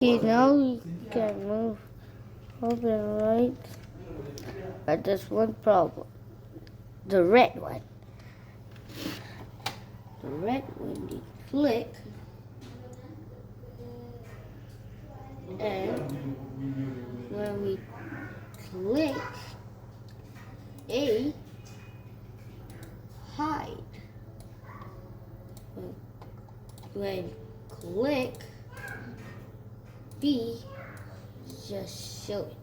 Okay, now we can move open right. But there's one problem. The red one. The red one, we click and when we click A, hide. When click B, just show it.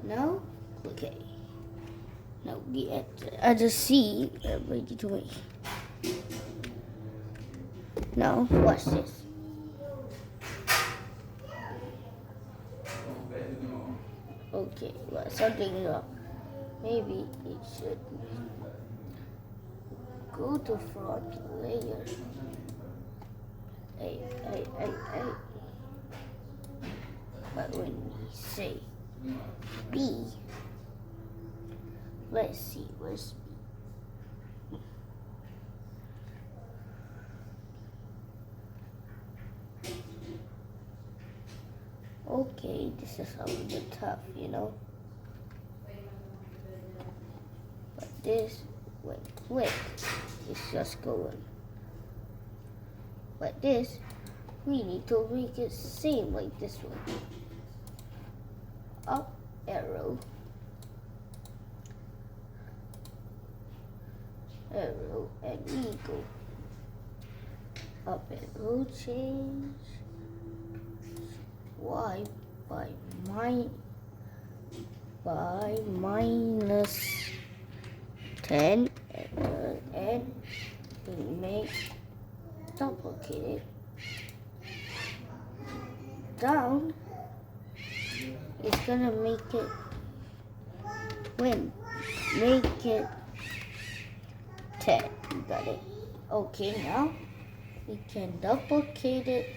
Now click A. Now the other C ready to wait. Now watch this. Okay, well, something wrong. Maybe it should go to front layer. A. But when we say B, let's see, where's B? Okay, this is a little tough, you know. But this, when click, it's just going. But this, we need to make it same like this one. Up arrow, and we go up arrow, change Y by minus 10, and we make duplicate it down. It's gonna make it make it 10. You got it. Okay, now we can duplicate it,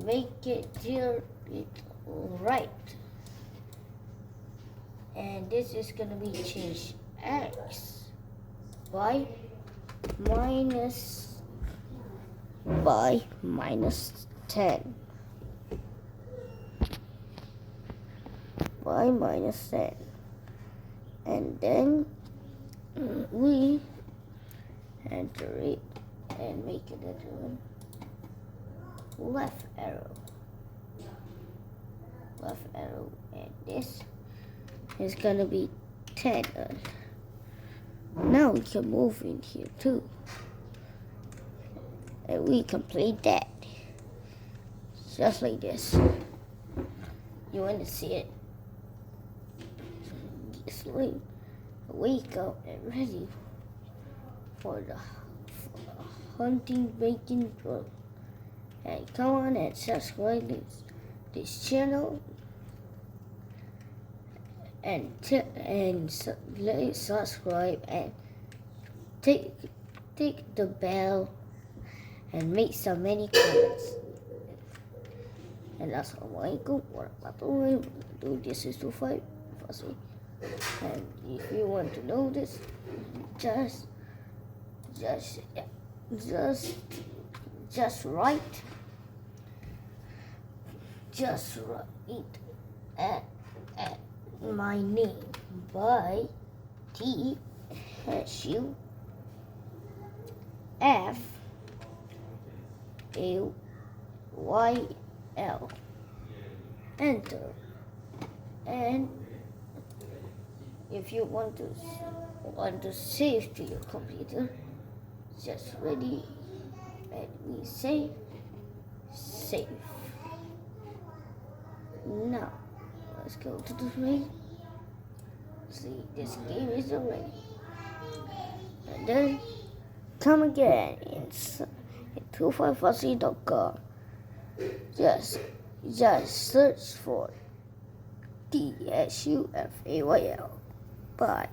make it 0, right, and this is gonna be changed X by minus 10. By minus 10. And then we enter it and make it a left arrow, and this is gonna be 10. Now we can move in here too, and we complete that just like this. You want to see it? Sleep, wake up, and ready for the hunting bacon drill. And come on and subscribe this channel, and subscribe and take the bell and make so many comments. And assalamualaikum warahmatullahi wabarakatuh. This is Thufayl. And if you want to know this, just write at my name by Thufayl. Enter. And if you want to save to your computer, just ready, and we save. Now let's go to the screen. See, this game is already, and then come again in 255c.com. Just search for Thufayl. Bye.